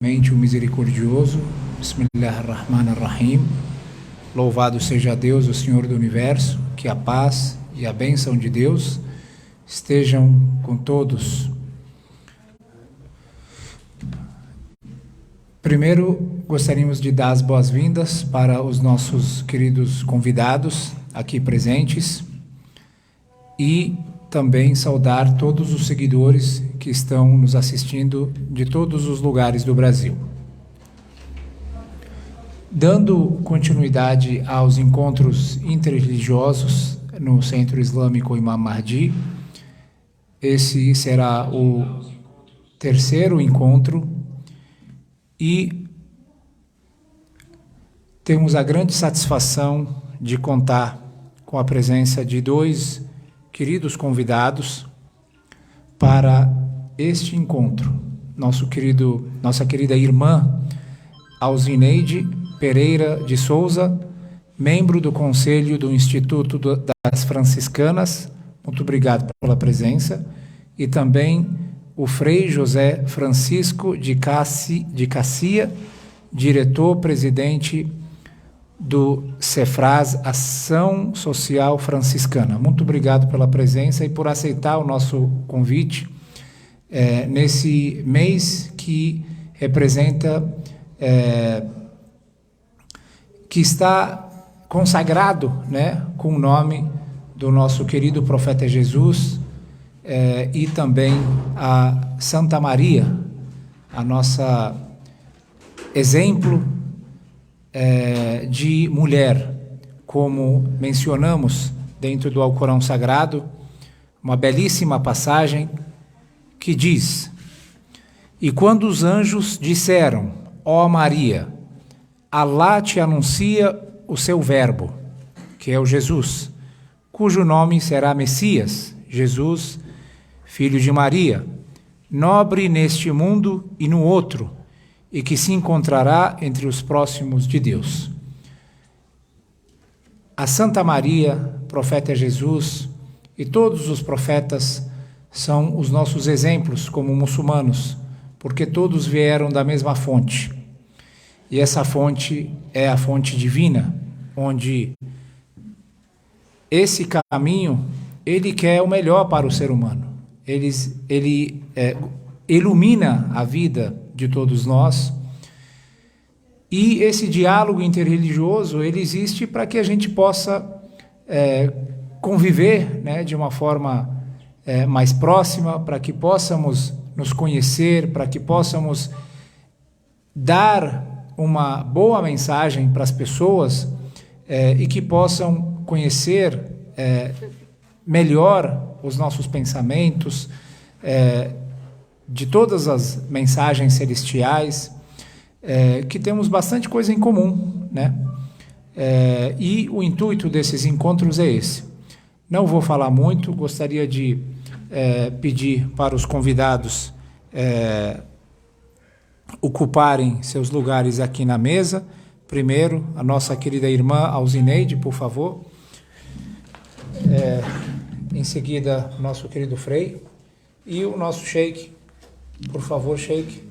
O misericordioso, Bismillahirrahmanirrahim. Louvado seja Deus, o Senhor do Universo, que a paz e a bênção de Deus estejam com todos. Primeiro, gostaríamos de dar as boas-vindas para os nossos queridos convidados aqui presentes e também saudar todos os seguidores que estão nos assistindo de todos os lugares do Brasil. Dando continuidade aos encontros interreligiosos no Centro Islâmico Imam Mahdi, esse será o terceiro encontro e temos a grande satisfação de contar com a presença de dois queridos convidados para este encontro. Nossa querida irmã Alzineide Pereira de Souza, membro do Conselho do Instituto das Franciscanas, muito obrigado pela presença, e também o Frei José Francisco de Cassia, diretor-presidente do Cefraz, Ação Social Franciscana. Muito obrigado pela presença e por aceitar o nosso convite nesse mês que representa, que está consagrado, né, com o nome do nosso querido profeta Jesus e também a Santa Maria, a nossa exemplo de mulher, como mencionamos dentro do Alcorão Sagrado, uma belíssima passagem que diz: e quando os anjos disseram, ó Maria, Alá te anuncia o seu verbo, que é o Jesus, cujo nome será Messias, Jesus, filho de Maria, nobre neste mundo e no outro, e que se encontrará entre os próximos de Deus. A Santa Maria, profeta Jesus, e todos os profetas são os nossos exemplos como muçulmanos, porque todos vieram da mesma fonte. E essa fonte é a fonte divina, onde esse caminho, ele quer o melhor para o ser humano. Ele ilumina a vida de todos nós, e esse diálogo interreligioso, ele existe para que a gente possa conviver, né, de uma forma mais próxima, para que possamos nos conhecer, para que possamos dar uma boa mensagem para as pessoas e que possam conhecer melhor os nossos pensamentos, de todas as mensagens celestiais, que temos bastante coisa em comum, né? E o intuito desses encontros é esse. Não vou falar muito, gostaria de pedir para os convidados ocuparem seus lugares aqui na mesa. Primeiro, a nossa querida irmã Alzineide, por favor. Em seguida, o nosso querido Frei e o nosso Sheik. Por favor, Sheik.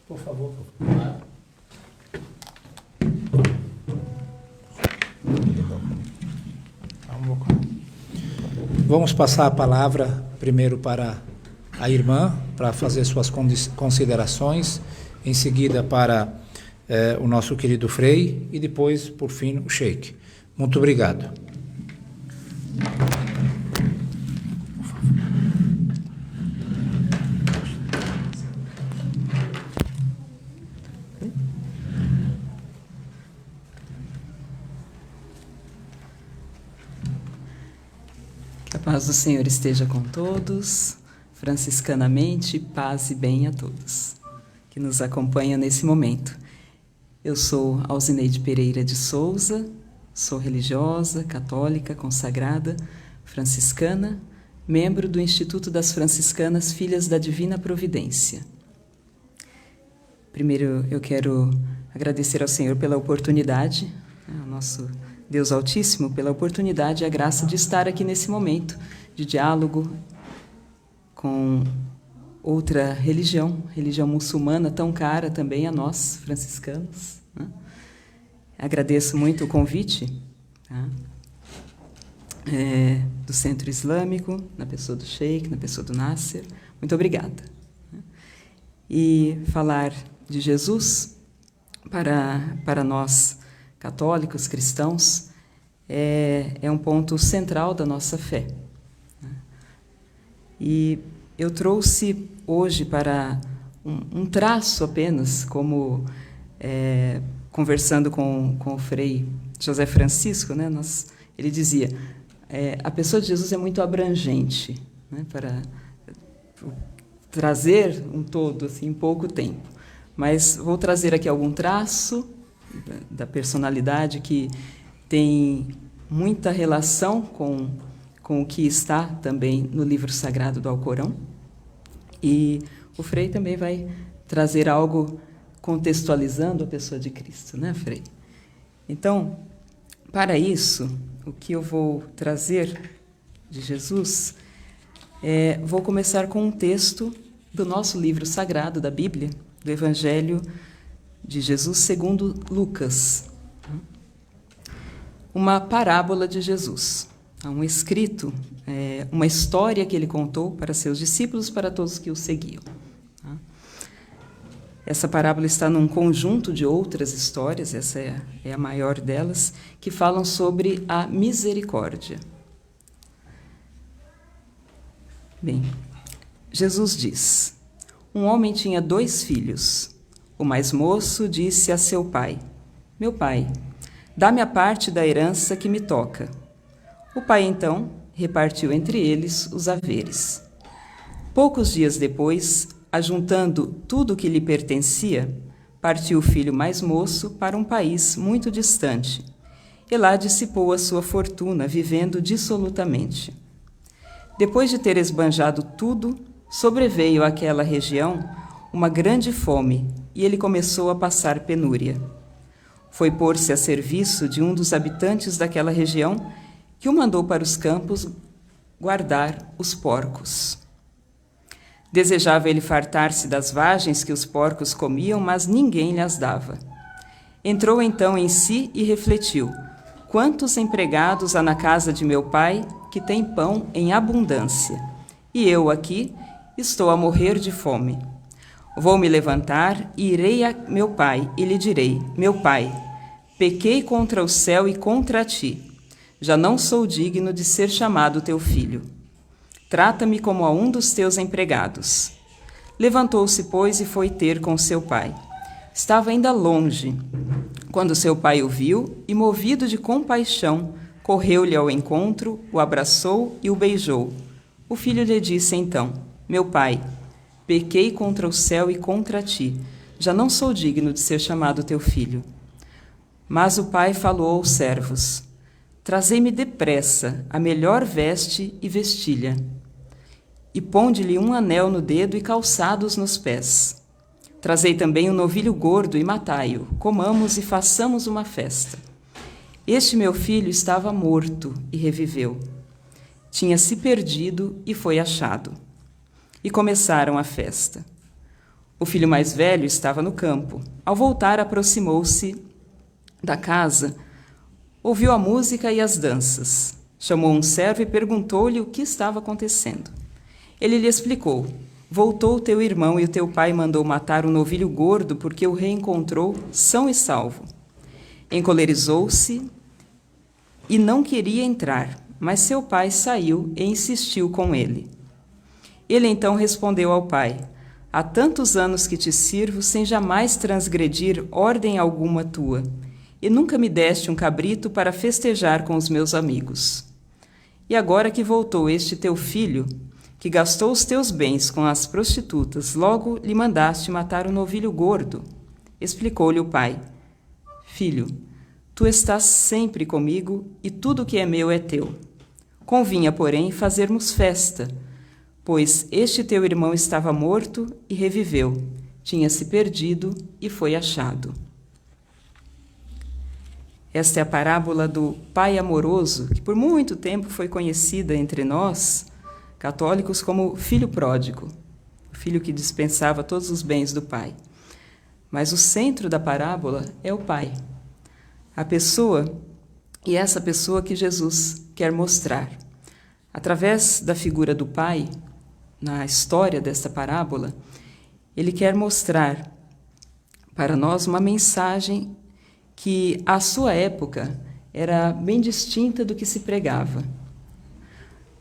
Por favor. Vamos passar a palavra primeiro para a irmã, para fazer suas considerações, em seguida para o nosso querido Frei e depois, por fim, o Sheik. Muito obrigado. Que a paz do Senhor esteja com todos, franciscanamente, paz e bem a todos que nos acompanham nesse momento. Eu sou Alzineide Pereira de Souza, sou religiosa, católica, consagrada, franciscana, membro do Instituto das Franciscanas Filhas da Divina Providência. Primeiro, eu quero agradecer ao Senhor pela oportunidade, ao nosso Deus Altíssimo, pela oportunidade e a graça de estar aqui nesse momento de diálogo com outra religião muçulmana tão cara também a nós, franciscanos, né? Agradeço muito o convite, tá? Do Centro Islâmico, na pessoa do Sheikh, na pessoa do Nasser. Muito obrigada. E falar de Jesus para nós católicos, cristãos, é um ponto central da nossa fé. E eu trouxe hoje para um traço apenas, como conversando com o Frei José Francisco, né, ele dizia, a pessoa de Jesus é muito abrangente, né, para trazer um todo assim, em pouco tempo. Mas vou trazer aqui algum traço da personalidade que tem muita relação com o que está também no livro sagrado do Alcorão. E o Frei também vai trazer algo contextualizando a pessoa de Cristo, né, Frei? Então, para isso, o que eu vou trazer de Jesus, vou começar com um texto do nosso livro sagrado, da Bíblia, do Evangelho de Jesus segundo Lucas. Uma parábola de Jesus, um escrito, uma história que ele contou para seus discípulos, para todos que o seguiam. Essa parábola está num conjunto de outras histórias, essa é a maior delas, que falam sobre a misericórdia. Bem, Jesus diz: um homem tinha 2 filhos. O mais moço disse a seu pai: meu pai, dá-me a parte da herança que me toca. O pai, então, repartiu entre eles os haveres. Poucos dias depois, ajuntando tudo o que lhe pertencia, partiu o filho mais moço para um país muito distante, e lá dissipou a sua fortuna, vivendo dissolutamente. Depois de ter esbanjado tudo, sobreveio àquela região uma grande fome, e ele começou a passar penúria. Foi pôr-se a serviço de um dos habitantes daquela região, que o mandou para os campos guardar os porcos. Desejava ele fartar-se das vagens que os porcos comiam, mas ninguém lhes dava. Entrou então em si e refletiu: quantos empregados há na casa de meu pai que têm pão em abundância, e eu aqui estou a morrer de fome. Vou me levantar e irei a meu pai e lhe direi: meu pai, pequei contra o céu e contra ti. Já não sou digno de ser chamado teu filho. Trata-me como a um dos teus empregados. Levantou-se, pois, e foi ter com seu pai. Estava ainda longe, quando seu pai o viu e, movido de compaixão, correu-lhe ao encontro, o abraçou e o beijou. O filho lhe disse então: meu pai, pequei contra o céu e contra ti. Já não sou digno de ser chamado teu filho. Mas o pai falou aos servos: trazei-me depressa a melhor veste e vestilha, e ponde-lhe um anel no dedo e calçados nos pés. Trazei também um novilho gordo e matai-o, comamos e façamos uma festa. Este meu filho estava morto e reviveu. Tinha se perdido e foi achado. E começaram a festa. O filho mais velho estava no campo. Ao voltar, aproximou-se da casa, ouviu a música e as danças. Chamou um servo e perguntou-lhe o que estava acontecendo. Ele lhe explicou: voltou teu irmão e o teu pai mandou matar um novilho gordo porque o reencontrou são e salvo. Encolerizou-se e não queria entrar, mas seu pai saiu e insistiu com ele. Ele então respondeu ao pai: há tantos anos que te sirvo sem jamais transgredir ordem alguma tua, e nunca me deste um cabrito para festejar com os meus amigos. E agora que voltou este teu filho, que gastou os teus bens com as prostitutas, logo lhe mandaste matar um novilho gordo. Explicou-lhe o pai: filho, tu estás sempre comigo e tudo o que é meu é teu. Convinha, porém, fazermos festa, pois este teu irmão estava morto e reviveu, tinha se perdido e foi achado. Esta é a parábola do pai amoroso, que por muito tempo foi conhecida entre nós, católicos, como filho pródigo, o filho que dispensava todos os bens do pai. Mas o centro da parábola é o pai, a pessoa, e essa pessoa que Jesus quer mostrar. Através da figura do pai, na história desta parábola, ele quer mostrar para nós uma mensagem que, à sua época, era bem distinta do que se pregava.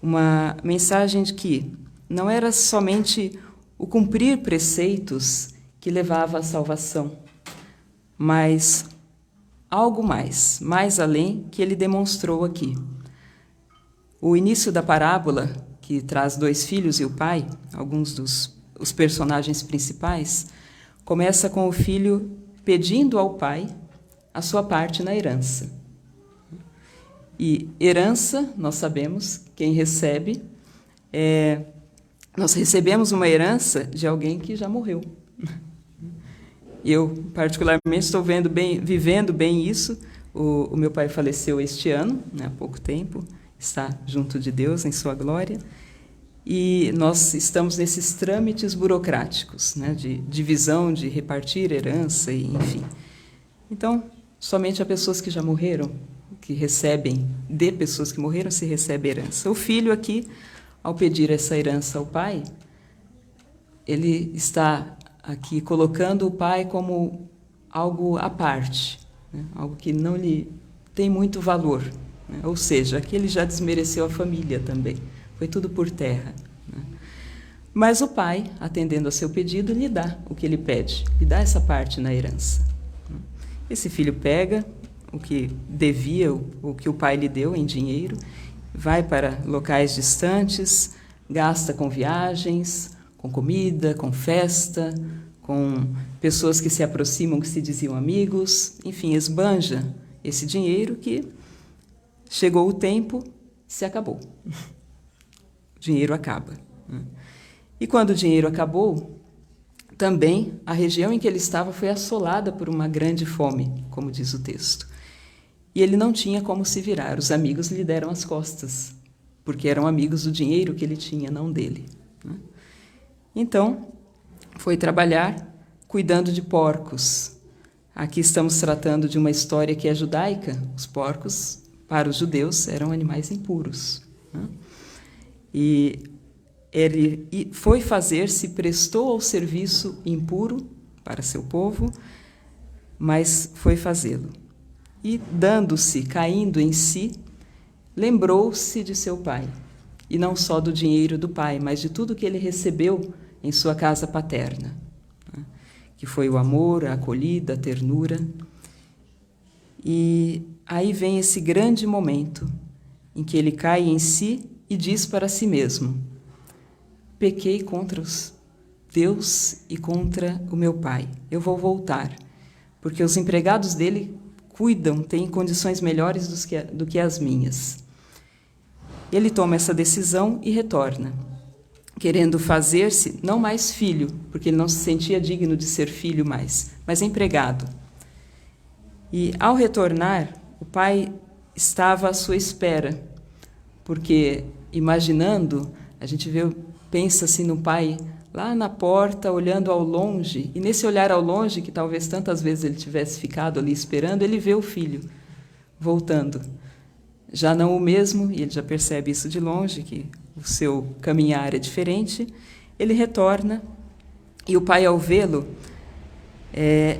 Uma mensagem de que não era somente o cumprir preceitos que levava à salvação, mas algo mais além, que ele demonstrou aqui. O início da parábola, que traz 2 filhos e o pai, alguns dos personagens principais, começa com o filho pedindo ao pai a sua parte na herança. E herança, nós sabemos, quem recebe, nós recebemos uma herança de alguém que já morreu. Eu, particularmente, estou vivendo bem isso. O meu pai faleceu este ano, né, há pouco tempo, está junto de Deus em sua glória, e nós estamos nesses trâmites burocráticos, né, de divisão, de repartir herança, enfim. Então, somente a pessoas que já morreram, que recebem, de pessoas que morreram, se recebe herança. O filho aqui, ao pedir essa herança ao pai, ele está aqui colocando o pai como algo à parte, né? Algo que não lhe tem muito valor, né? Ou seja, aqui ele já desmereceu a família também, foi tudo por terra, né? Mas o pai, atendendo ao seu pedido, lhe dá o que ele pede, lhe dá essa parte na herança. Esse filho pega o que devia, o que o pai lhe deu em dinheiro, vai para locais distantes, gasta com viagens, com comida, com festa, com pessoas que se aproximam, que se diziam amigos, enfim, esbanja esse dinheiro que chegou o tempo, se acabou. O dinheiro acaba. E quando o dinheiro acabou, também a região em que ele estava foi assolada por uma grande fome, como diz o texto. E ele não tinha como se virar, os amigos lhe deram as costas, porque eram amigos do dinheiro que ele tinha, não dele. Então, foi trabalhar cuidando de porcos. Aqui estamos tratando de uma história que é judaica. Os porcos, para os judeus, eram animais impuros. E ele foi se prestou ao serviço impuro para seu povo, mas foi fazê-lo. E, dando-se, caindo em si, lembrou-se de seu pai. E não só do dinheiro do pai, mas de tudo que ele recebeu em sua casa paterna, que foi o amor, a acolhida, a ternura. E aí vem esse grande momento em que ele cai em si e diz para si mesmo: pequei contra Deus e contra o meu pai. Eu vou voltar, porque os empregados dele cuidam, têm condições melhores do que as minhas. Ele toma essa decisão e retorna, querendo fazer-se não mais filho, porque ele não se sentia digno de ser filho mais, mas empregado. E, ao retornar, o pai estava à sua espera, porque, imaginando, a gente pensa assim no pai lá na porta, olhando ao longe, e nesse olhar ao longe, que talvez tantas vezes ele tivesse ficado ali esperando, ele vê o filho voltando. Já não o mesmo, e ele já percebe isso de longe, que o seu caminhar é diferente. Ele retorna, e o pai, ao vê-lo,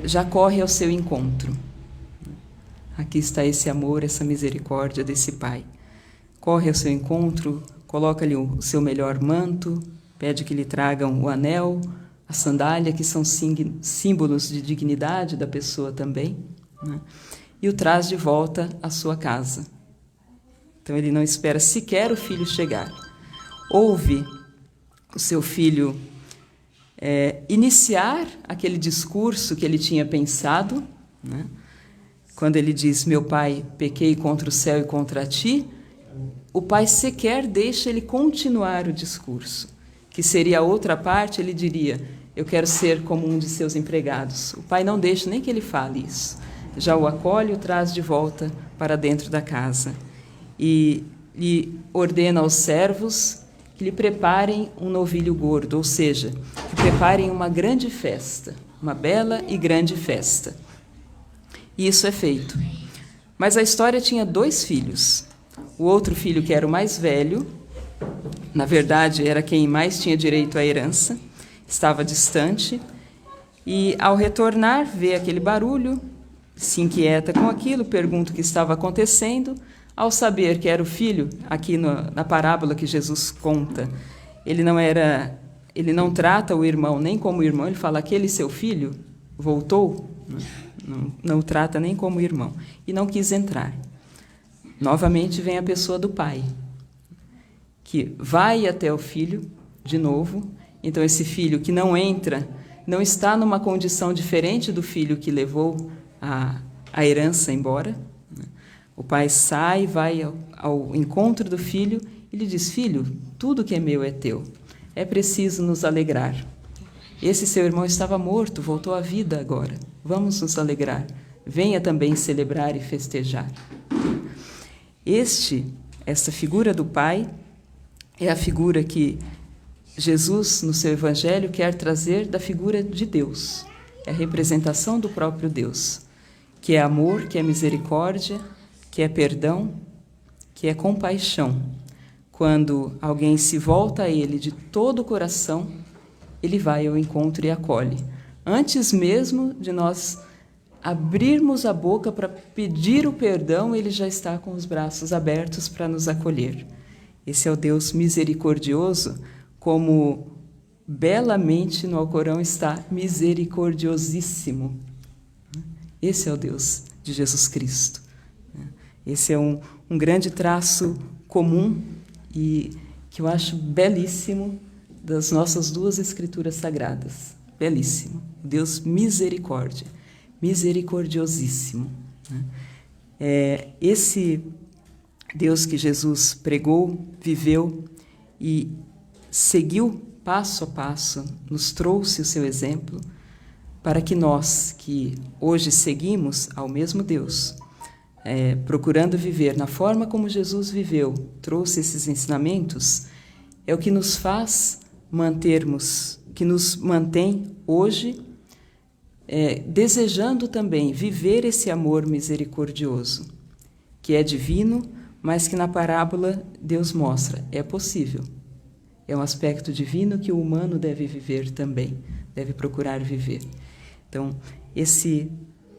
já corre ao seu encontro. Aqui está esse amor, essa misericórdia desse pai. Corre ao seu encontro, coloca-lhe o seu melhor manto, pede que lhe tragam o anel, a sandália, que são símbolos de dignidade da pessoa também, né? E o traz de volta à sua casa. Então, ele não espera sequer o filho chegar. Ouve o seu filho iniciar aquele discurso que ele tinha pensado, né? Quando ele diz: meu pai, pequei contra o céu e contra ti, o pai sequer deixa ele continuar o discurso, que seria a outra parte. Ele diria: eu quero ser como um de seus empregados. O pai não deixa nem que ele fale isso. já o acolhe e o traz de volta para dentro da casa. E lhe ordena aos servos que lhe preparem um novilho gordo, ou seja, que preparem uma grande festa, uma bela e grande festa. E isso é feito. Mas a história tinha 2 filhos. O outro filho, que era o mais velho, na verdade era quem mais tinha direito à herança, estava distante, e ao retornar, vê aquele barulho, se inquieta com aquilo, pergunta o que estava acontecendo. Ao saber que era o filho, aqui na parábola que Jesus conta, ele não trata o irmão nem como irmão, ele fala: aquele seu filho voltou, não o trata nem como irmão, e não quis entrar. Novamente vem a pessoa do pai, que vai até o filho de novo. Então esse filho que não entra, não está numa condição diferente do filho que levou a herança embora. O pai sai, vai ao encontro do filho e lhe diz: filho, tudo que é meu é teu. É preciso nos alegrar. Esse seu irmão estava morto, voltou à vida agora. Vamos nos alegrar. Venha também celebrar e festejar. Essa figura do pai é a figura que Jesus, no seu evangelho, quer trazer da figura de Deus. É a representação do próprio Deus, que é amor, que é misericórdia, que é perdão, que é compaixão. Quando alguém se volta a Ele de todo o coração, Ele vai ao encontro e acolhe. Antes mesmo de nós abrirmos a boca para pedir o perdão, Ele já está com os braços abertos para nos acolher. Esse é o Deus misericordioso, como belamente no Alcorão está misericordiosíssimo. Esse é o Deus de Jesus Cristo. Esse é um grande traço comum e que eu acho belíssimo das nossas 2 escrituras sagradas. Belíssimo. Deus misericórdia, misericordiosíssimo. Esse Deus que Jesus pregou, viveu e seguiu passo a passo, nos trouxe o seu exemplo, para que nós, que hoje seguimos ao mesmo Deus, procurando viver na forma como Jesus viveu, trouxe esses ensinamentos, é o que nos faz que nos mantém hoje, desejando também viver esse amor misericordioso, que é divino, mas que na parábola Deus mostra, é possível. É um aspecto divino que o humano deve viver também, deve procurar viver. Então, esse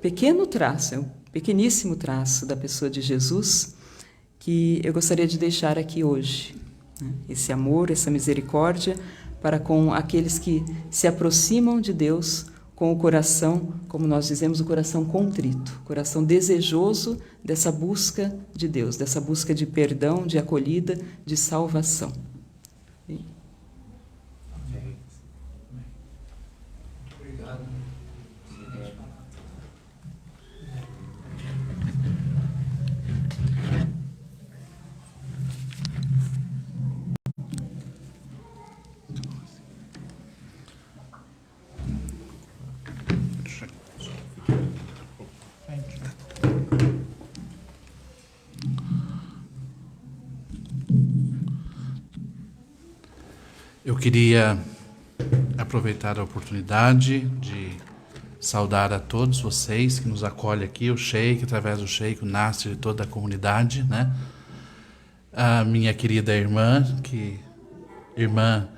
pequeno traço, é um pequeníssimo traço da pessoa de Jesus, que eu gostaria de deixar aqui hoje. Esse amor, essa misericórdia para com aqueles que se aproximam de Deus com o coração, como nós dizemos, o coração contrito, coração desejoso dessa busca de Deus, dessa busca de perdão, de acolhida, de salvação. Obrigado. Eu queria aproveitar a oportunidade de saudar a todos vocês que nos acolhem aqui, o Sheik, através do Sheik, o Nasser e toda a comunidade, né? A minha querida irmã, irmã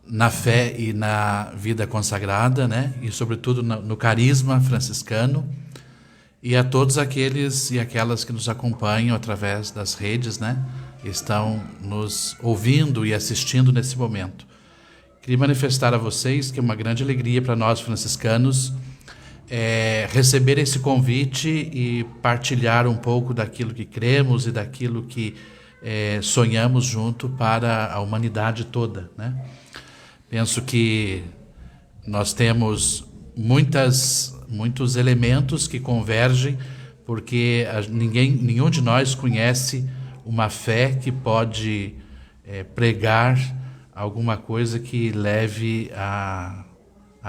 na fé e na vida consagrada, né? E sobretudo no carisma franciscano, e a todos aqueles e aquelas que nos acompanham através das redes, né? Estão nos ouvindo e assistindo nesse momento. Queria manifestar a vocês que é uma grande alegria para nós franciscanos receber esse convite e partilhar um pouco daquilo que cremos e daquilo que sonhamos junto para a humanidade toda, né? Penso que nós temos muitos elementos que convergem, porque nenhum de nós conhece uma fé que pode pregar alguma coisa que leve à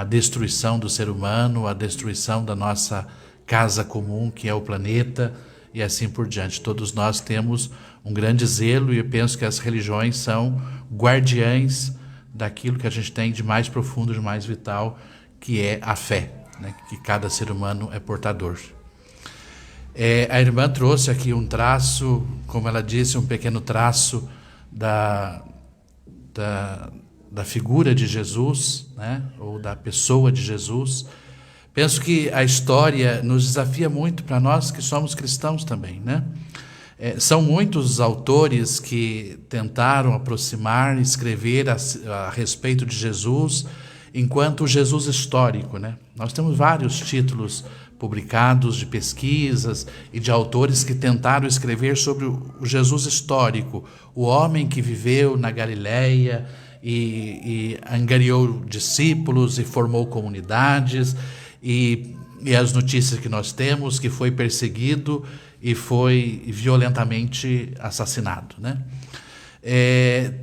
destruição do ser humano, à destruição da nossa casa comum que é o planeta e assim por diante. Todos nós temos um grande zelo e eu penso que as religiões são guardiães daquilo que a gente tem de mais profundo, de mais vital, que é a fé, né? Que cada ser humano é portador. A irmã trouxe aqui um traço, como ela disse, um pequeno traço da figura de Jesus, né? Ou da pessoa de Jesus. Penso que a história nos desafia muito para nós que somos cristãos também, né? São muitos os autores que tentaram aproximar, escrever a respeito de Jesus enquanto Jesus histórico, né? Nós temos vários títulos publicados de pesquisas e de autores que tentaram escrever sobre o Jesus histórico, o homem que viveu na Galileia e angariou discípulos e formou comunidades, e as notícias que nós temos, que foi perseguido e foi violentamente assassinado, né?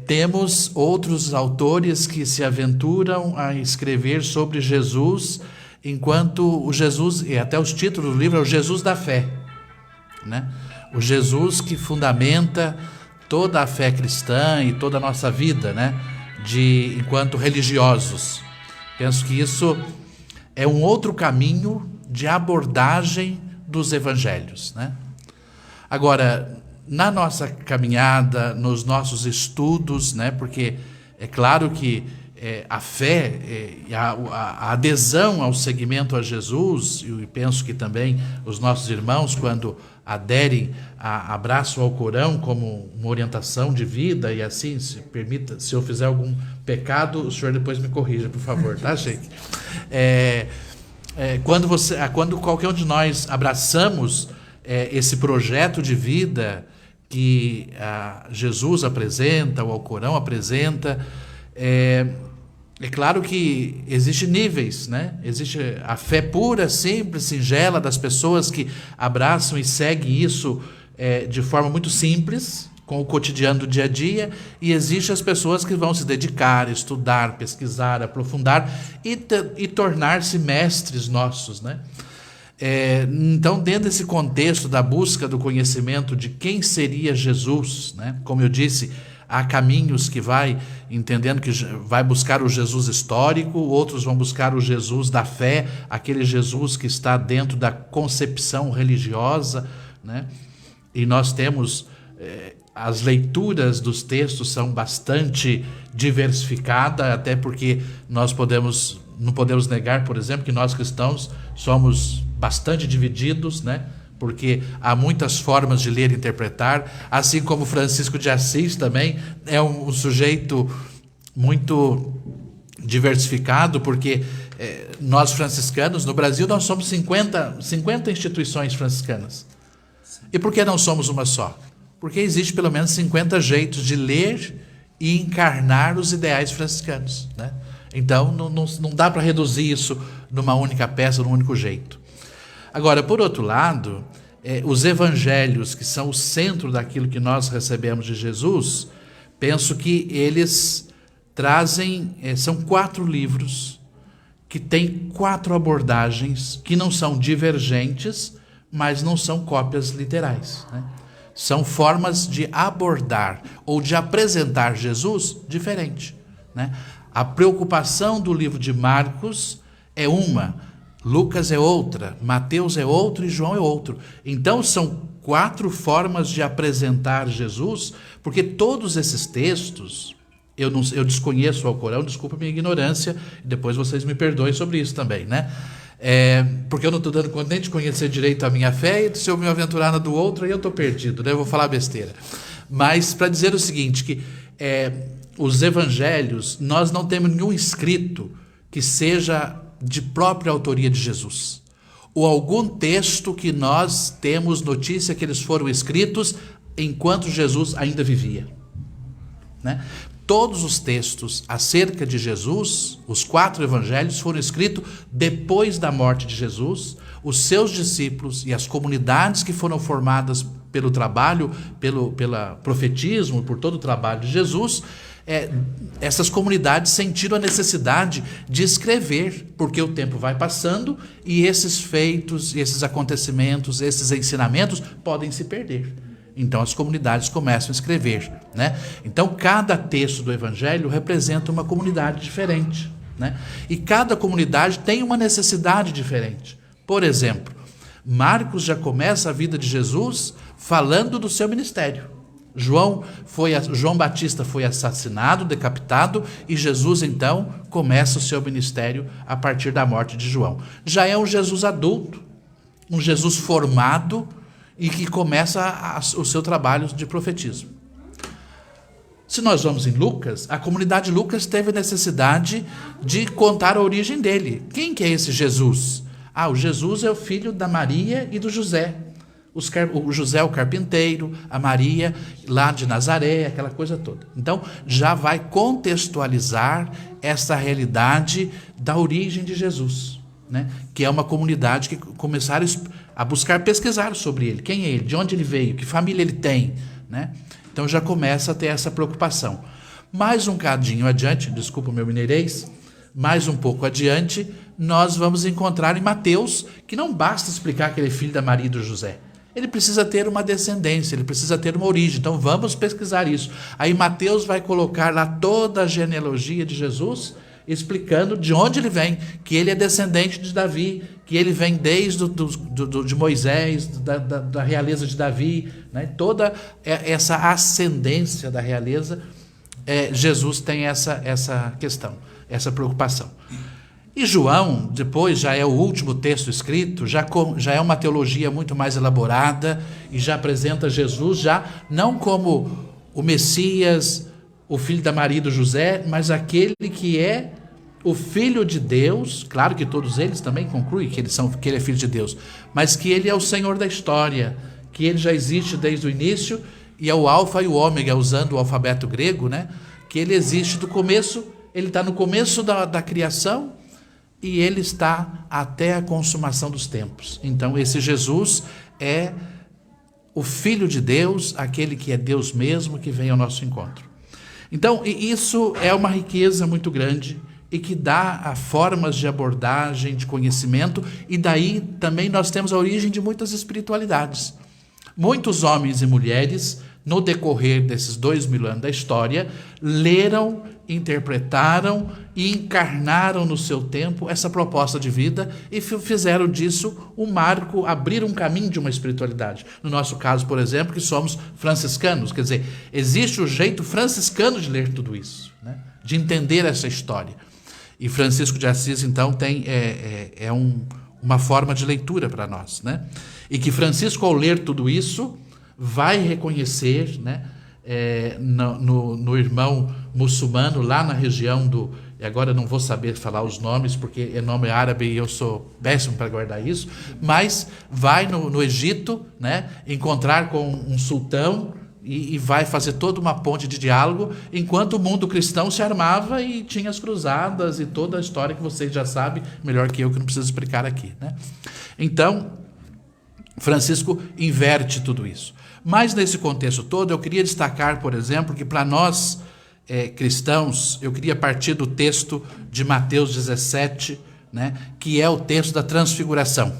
Temos outros autores que se aventuram a escrever sobre Jesus, enquanto o Jesus, e até os títulos do livro, é o Jesus da fé, né? O Jesus que fundamenta toda a fé cristã e toda a nossa vida, né? Enquanto religiosos. Penso que isso é um outro caminho de abordagem dos evangelhos, né? Agora, na nossa caminhada, nos nossos estudos, né? Porque é claro que a fé, a adesão ao seguimento a Jesus, e penso que também os nossos irmãos, quando aderem, abraçam ao Corão como uma orientação de vida, e assim, se eu fizer algum pecado, o senhor depois me corrija, por favor, tá, gente? Quando qualquer um de nós abraçamos esse projeto de vida que Jesus apresenta, ou o Corão apresenta, é claro que existem níveis, né? Existe a fé pura, simples, singela das pessoas que abraçam e seguem isso de forma muito simples, com o cotidiano do dia a dia, e existem as pessoas que vão se dedicar, estudar, pesquisar, aprofundar e tornar-se mestres nossos, né? Então, dentro desse contexto da busca do conhecimento de quem seria Jesus, né? Como eu disse, há caminhos que vai entendendo que vai buscar o Jesus histórico, outros vão buscar o Jesus da fé, aquele Jesus que está dentro da concepção religiosa, né? E nós temos as leituras dos textos são bastante diversificadas, até porque não podemos negar, por exemplo, que nós cristãos somos bastante divididos, né? Porque há muitas formas de ler e interpretar, assim como Francisco de Assis também é um sujeito muito diversificado, porque nós franciscanos, no Brasil, nós somos 50 instituições franciscanas. E por que não somos uma só? Porque existe pelo menos 50 jeitos de ler e encarnar os ideais franciscanos, né? Então, não dá para reduzir isso numa única peça, num único jeito. Agora, por outro lado, os evangelhos, que são o centro daquilo que nós recebemos de Jesus, penso que eles trazem, são 4 livros que têm 4 abordagens que não são divergentes, mas não são cópias literais, né? São formas de abordar ou de apresentar Jesus diferente, né? A preocupação do livro de Marcos é uma, Lucas é outra, Mateus é outro e João é outro. Então são 4 formas de apresentar Jesus, porque todos esses textos, eu desconheço o Alcorão, desculpa a minha ignorância, e depois vocês me perdoem sobre isso também, né? Porque eu não estou dando conta nem de conhecer direito a minha fé, e se eu me aventurar na do outro, aí eu estou perdido, né? Eu vou falar besteira. Mas para dizer o seguinte, que os evangelhos, nós não temos nenhum escrito que seja de própria autoria de Jesus, ou algum texto que nós temos notícia que eles foram escritos enquanto Jesus ainda vivia, né? Todos os textos acerca de Jesus, os 4 evangelhos, foram escritos depois da morte de Jesus. Os seus discípulos e as comunidades que foram formadas pelo trabalho, pelo profetismo, por todo o trabalho de Jesus, essas comunidades sentiram a necessidade de escrever, porque o tempo vai passando e esses feitos, esses acontecimentos, esses ensinamentos podem se perder. Então as comunidades começam a escrever, né? Então cada texto do Evangelho representa uma comunidade diferente, né? E cada comunidade tem uma necessidade diferente. Por exemplo, Marcos já começa a vida de Jesus falando do seu ministério. João Batista foi assassinado, decapitado, e Jesus então começa o seu ministério a partir da morte de João. Já é um Jesus adulto, um Jesus formado e que começa o seu trabalho de profetismo. Se nós vamos em Lucas, a comunidade de Lucas teve necessidade de contar a origem dele. Quem que é esse Jesus? O Jesus é o filho da Maria e do José. O José é o carpinteiro, a Maria lá de Nazaré, aquela coisa toda. Então, já vai contextualizar essa realidade da origem de Jesus, né? Que é uma comunidade que começaram a buscar pesquisar sobre ele. Quem é ele? De onde ele veio? Que família ele tem? Né? Então, já começa a ter essa preocupação. Mais um cadinho adiante, desculpa o meu mineirês, mais um pouco adiante, nós vamos encontrar em Mateus que não basta explicar que ele é filho da Maria e do José. Ele precisa ter uma descendência, ele precisa ter uma origem. Então vamos pesquisar isso. Aí Mateus vai colocar lá toda a genealogia de Jesus, explicando de onde ele vem, que ele é descendente de Davi, que ele vem desde de Moisés, da realeza de Davi, né? Toda essa ascendência da realeza, Jesus tem essa questão, essa preocupação. E João, depois, já é o último texto escrito, já é uma teologia muito mais elaborada e já apresenta Jesus já não como o Messias, o filho da Maria e do José, mas aquele que é o Filho de Deus. Claro que todos eles também concluem que ele é Filho de Deus, mas que ele é o Senhor da história, que ele já existe desde o início e é o Alfa e o Ômega, usando o alfabeto grego, né? Que ele existe do começo, ele está no começo da criação, e ele está até a consumação dos tempos. Então esse Jesus é o Filho de Deus, aquele que é Deus mesmo, que vem ao nosso encontro. Então isso é uma riqueza muito grande e que dá formas de abordagem, de conhecimento, e daí também nós temos a origem de muitas espiritualidades. Muitos homens e mulheres, no decorrer desses 2000 anos da história, leram, interpretaram e encarnaram no seu tempo essa proposta de vida e fizeram disso um marco, abriram um caminho de uma espiritualidade. No nosso caso, por exemplo, que somos franciscanos, quer dizer, existe o jeito franciscano de ler tudo isso, né? De entender essa história. E Francisco de Assis, então, tem uma forma de leitura para nós, né? E que Francisco, ao ler tudo isso, vai reconhecer, né, no irmão muçulmano, lá na região e agora eu não vou saber falar os nomes, porque é nome árabe e eu sou péssimo para guardar isso, mas vai no Egito, né, encontrar com um sultão e vai fazer toda uma ponte de diálogo, enquanto o mundo cristão se armava e tinha as cruzadas e toda a história que vocês já sabem, melhor que eu, que não preciso explicar aqui, né? Então, Francisco inverte tudo isso. Mas nesse contexto todo, eu queria destacar, por exemplo, que para nós cristãos, eu queria partir do texto de Mateus 17, né, que é o texto da transfiguração.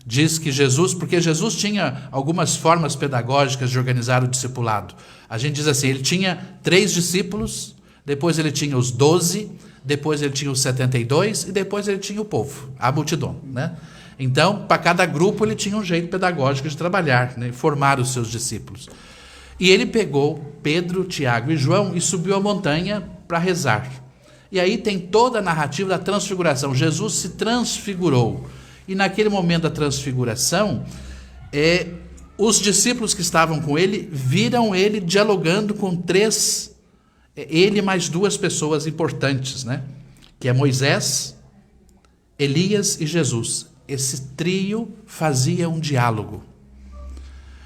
Diz que porque Jesus tinha algumas formas pedagógicas de organizar o discipulado. A gente diz assim, ele tinha 3 discípulos, depois ele tinha os 12, depois ele tinha os 72 e depois ele tinha o povo, a multidão, né? Então, para cada grupo ele tinha um jeito pedagógico de trabalhar, né, formar os seus discípulos. E ele pegou Pedro, Tiago e João e subiu a montanha para rezar. E aí tem toda a narrativa da transfiguração. Jesus se transfigurou. E naquele momento da transfiguração, os discípulos que estavam com ele viram ele dialogando com 3, ele mais 2 pessoas importantes, né? Que é Moisés, Elias e Jesus. Esse trio fazia um diálogo.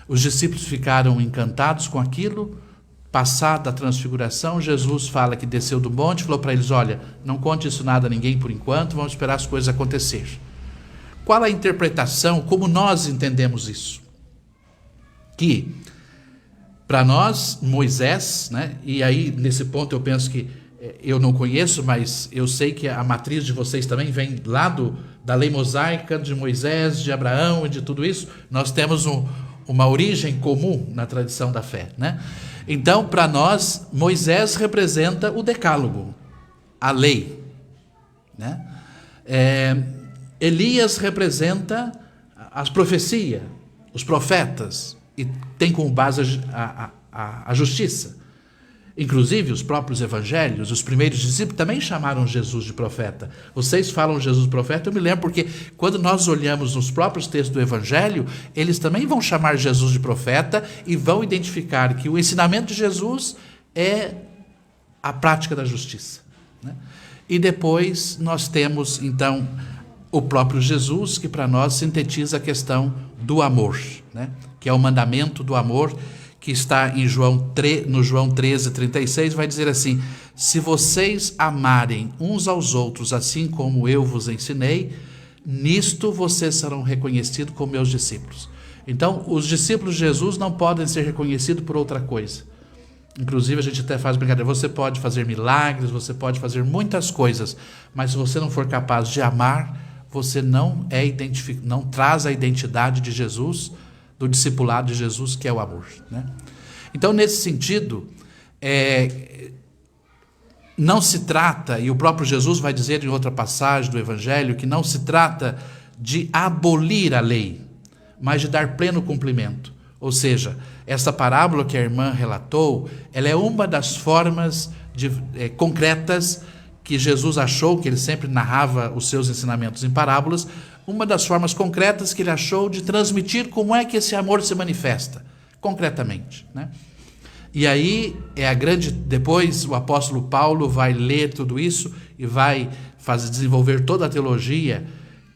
Os discípulos ficaram encantados com aquilo. Passada a transfiguração, Jesus fala que desceu do monte, falou para eles, olha, não conte isso nada a ninguém por enquanto, vamos esperar as coisas acontecer. Qual a interpretação, como nós entendemos isso? Que Para nós, Moisés, né? E aí nesse ponto eu penso que eu não conheço, mas eu sei que a matriz de vocês também vem lá da lei mosaica, de Moisés, de Abraão e de tudo isso. Nós temos uma origem comum na tradição da fé, né? Então, para nós, Moisés representa o decálogo, a lei, né? Elias representa as profecias, os profetas, e tem como base a justiça. Inclusive, os próprios evangelhos, os primeiros discípulos também chamaram Jesus de profeta. Vocês falam Jesus de profeta, eu me lembro porque quando nós olhamos nos próprios textos do evangelho, eles também vão chamar Jesus de profeta e vão identificar que o ensinamento de Jesus é a prática da justiça, né? E depois nós temos, então, o próprio Jesus, que para nós sintetiza a questão do amor, né? Que é o mandamento do amor, que está em no João 13:36, vai dizer assim: se vocês amarem uns aos outros assim como eu vos ensinei, nisto vocês serão reconhecidos como meus discípulos. Então, os discípulos de Jesus não podem ser reconhecidos por outra coisa. Inclusive, a gente até faz brincadeira, você pode fazer milagres, você pode fazer muitas coisas, mas se você não for capaz de amar, você não traz a identidade de Jesus, do discipulado de Jesus, que é o amor, né? Então, nesse sentido, não se trata, e o próprio Jesus vai dizer em outra passagem do Evangelho, que não se trata de abolir a lei, mas de dar pleno cumprimento. Ou seja, essa parábola que a irmã relatou, ela é uma das formas concretas que Jesus achou, que ele sempre narrava os seus ensinamentos em parábolas, uma das formas concretas que ele achou de transmitir como é que esse amor se manifesta, concretamente, né? E aí, depois o apóstolo Paulo vai ler tudo isso e vai desenvolver toda a teologia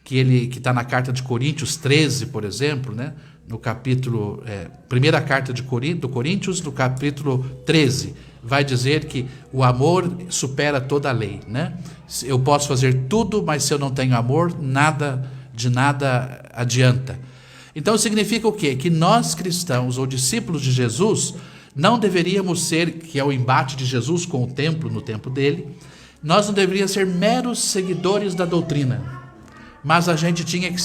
que está na carta de Coríntios 13, por exemplo, né? No capítulo, primeira carta de Coríntios, no capítulo 13, vai dizer que o amor supera toda a lei, né? Eu posso fazer tudo, mas se eu não tenho amor, de nada adianta. Então significa o quê? Que nós cristãos ou discípulos de Jesus não deveríamos ser, que é o embate de Jesus com o templo no tempo dele, nós não deveríamos ser meros seguidores da doutrina, mas a gente tinha que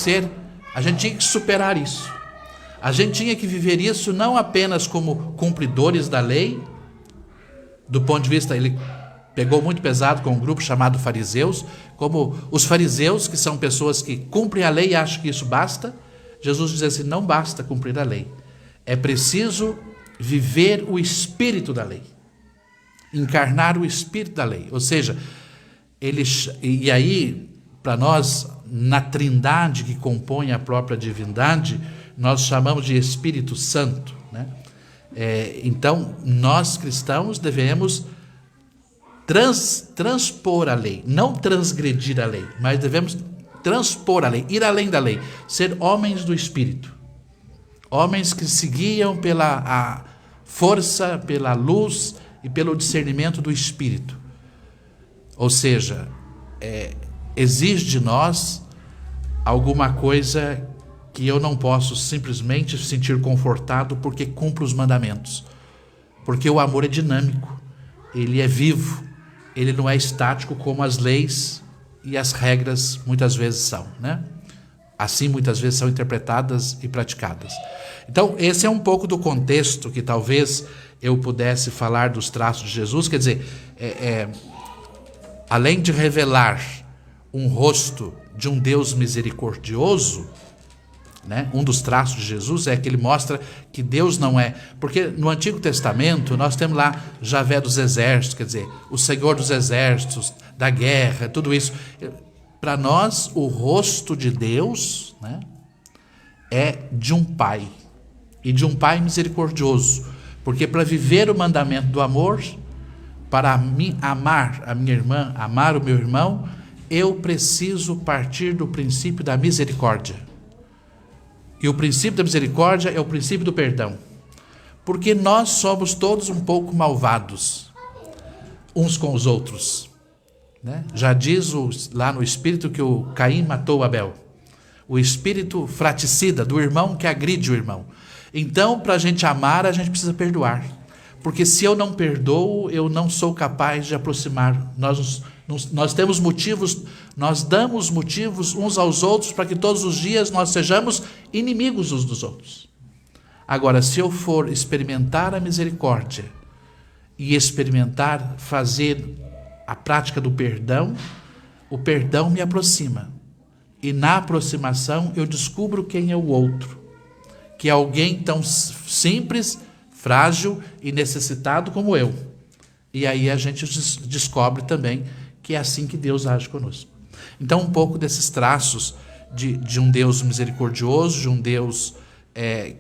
superar isso. A gente tinha que viver isso não apenas como cumpridores da lei, do ponto de vista, ele pegou muito pesado com um grupo chamado fariseus, como os fariseus, que são pessoas que cumprem a lei e acham que isso basta. Jesus diz assim, não basta cumprir a lei, é preciso viver o espírito da lei, encarnar o espírito da lei. Ou seja, e aí, para nós, na trindade que compõe a própria divindade, nós chamamos de Espírito Santo, né? Então, nós cristãos devemos transpor a lei, não transgredir a lei, mas devemos transpor a lei, ir além da lei, ser homens do Espírito, homens que se guiam pela força, pela luz e pelo discernimento do Espírito. Ou seja, exige de nós alguma coisa que eu não posso simplesmente sentir confortado porque cumpro os mandamentos. Porque o amor é dinâmico, ele é vivo, ele não é estático como as leis e as regras muitas vezes são, né? Assim muitas vezes são interpretadas e praticadas. Então esse é um pouco do contexto que talvez eu pudesse falar dos traços de Jesus. Quer dizer, além de revelar um rosto de um Deus misericordioso, né? Um dos traços de Jesus é que ele mostra que Deus não é... Porque no Antigo Testamento nós temos lá Javé dos exércitos, quer dizer, o Senhor dos exércitos, da guerra, tudo isso. Para nós, o rosto de Deus, né, é de um pai, e de um pai misericordioso. Porque para viver o mandamento do amor, para amar a minha irmã, amar o meu irmão, eu preciso partir do princípio da misericórdia. E o princípio da misericórdia é o princípio do perdão. Porque nós somos todos um pouco malvados, uns com os outros, né? Já diz lá no Espírito que o Caim matou Abel. O espírito fraticida do irmão que agride o irmão. Então, para a gente amar, a gente precisa perdoar. Porque se eu não perdoo, eu não sou capaz de aproximar. Nós temos motivos, nós damos motivos uns aos outros para que todos os dias nós sejamos inimigos uns dos outros. Agora, se eu for experimentar a misericórdia e experimentar fazer a prática do perdão, o perdão me aproxima. E na aproximação eu descubro quem é o outro. Que é alguém tão simples, frágil e necessitado como eu. E aí a gente descobre também que é assim que Deus age conosco. Então, um pouco desses traços de um Deus misericordioso, de um Deus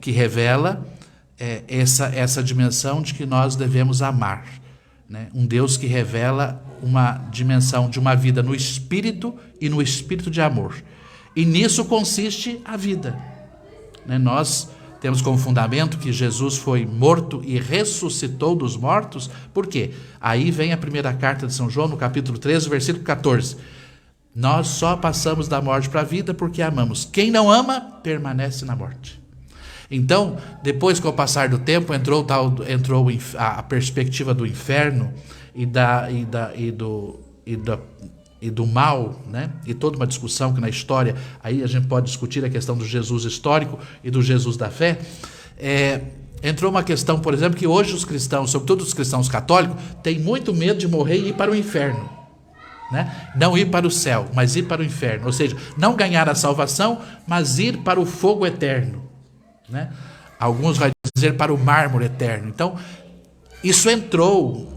que revela essa dimensão de que nós devemos amar. Né? Um Deus que revela uma dimensão de uma vida no espírito e no espírito de amor. E nisso consiste a vida. Né? Nós temos como fundamento que Jesus foi morto e ressuscitou dos mortos. Por quê? Aí vem a primeira carta de São João, no capítulo 13, versículo 14. Nós só passamos da morte para a vida porque amamos. Quem não ama, permanece na morte. Então, depois, com o passar do tempo, entrou a perspectiva do inferno e do mal, né? E toda uma discussão que na história, aí a gente pode discutir a questão do Jesus histórico e do Jesus da fé. Entrou uma questão, por exemplo, que hoje os cristãos, sobretudo os cristãos católicos, têm muito medo de morrer e ir para o inferno. Né? Não ir para o céu, mas ir para o inferno. Ou seja, não ganhar a salvação, mas ir para o fogo eterno. Né? Alguns vão dizer para o mármore eterno. Então, isso entrou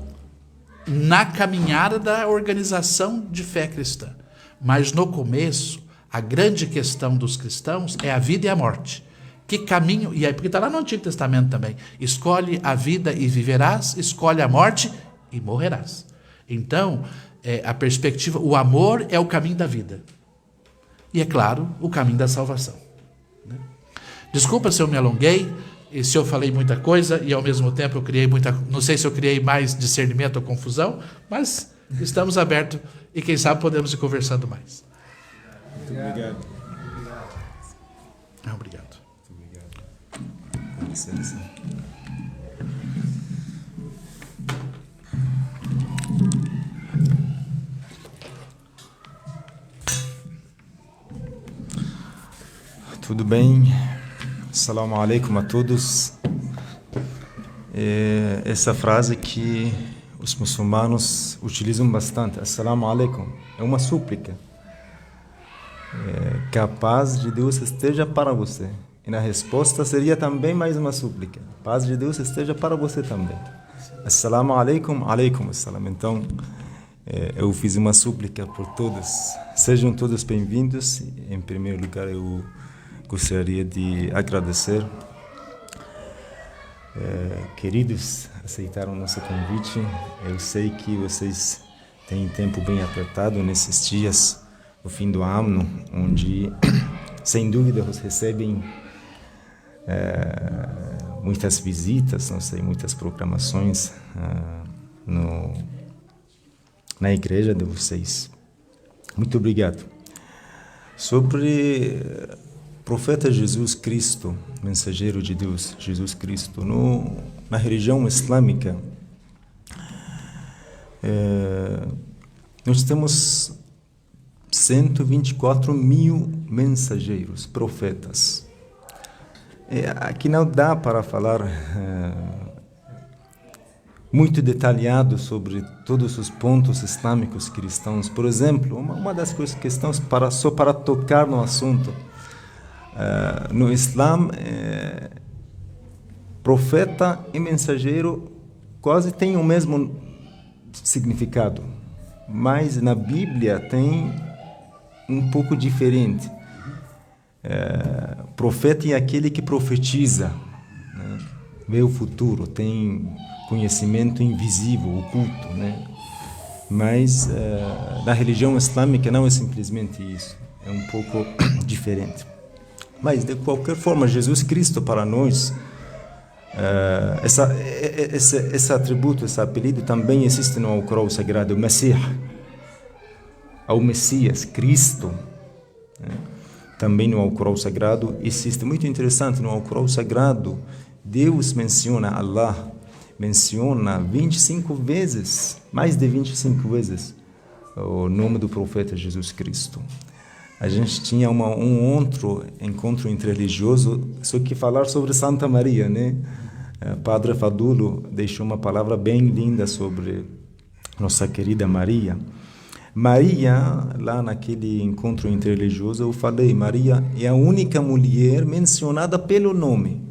na caminhada da organização de fé cristã. Mas no começo, a grande questão dos cristãos é a vida e a morte. Que caminho, e aí porque está lá no Antigo Testamento também, escolhe a vida e viverás, escolhe a morte e morrerás. Então, a perspectiva, o amor é o caminho da vida. E é claro, o caminho da salvação. Né? Desculpa se eu me alonguei, e se eu falei muita coisa, e ao mesmo tempo eu criei não sei se eu criei mais discernimento ou confusão, mas estamos abertos e quem sabe podemos ir conversando mais. Obrigado. Obrigado. Com licença. Tudo bem? Assalamu alaikum a todos. Essa frase que os muçulmanos utilizam bastante, Assalamu alaikum, é uma súplica. Que a paz de Deus esteja para você. E na resposta seria também mais uma súplica. A paz de Deus esteja para você também. Assalamu alaikum, alaikum assalam. Então, eu fiz uma súplica por todos. Sejam todos bem-vindos. Em primeiro lugar, eu gostaria de agradecer. Queridos, aceitaram o nosso convite. Eu sei que vocês têm tempo bem apertado nesses dias, no fim do ano, onde, sem dúvida, vocês recebem muitas visitas, não sei, muitas programações na igreja de vocês. Muito obrigado. Sobre profeta Jesus Cristo, mensageiro de Deus, Jesus Cristo, na religião islâmica, nós temos 124 mil mensageiros, profetas. Aqui não dá para falar muito detalhado sobre todos os pontos islâmicos cristãos. Por exemplo, uma das questões, só para tocar no assunto, no Islã, profeta e mensageiro quase têm o mesmo significado, mas na Bíblia tem um pouco diferente. Profeta é aquele que profetiza, né? Vê o futuro, tem conhecimento invisível, oculto, né? Mas na religião islâmica não é simplesmente isso, é um pouco diferente. Mas, de qualquer forma, Jesus Cristo para nós, esse atributo, esse apelido também existe no Alcorão Sagrado, o Messias, ao Messias, Cristo. Né? também no Alcorão Sagrado existe. Muito interessante, no Alcorão Sagrado, Deus menciona Allah, menciona 25 vezes, mais de 25 vezes, o nome do profeta Jesus Cristo. A gente tinha um outro encontro interreligioso, só que falar sobre Santa Maria, né? Padre Fadulo deixou uma palavra bem linda sobre nossa querida Maria. Maria, lá naquele encontro interreligioso, eu falei, Maria é a única mulher mencionada pelo nome.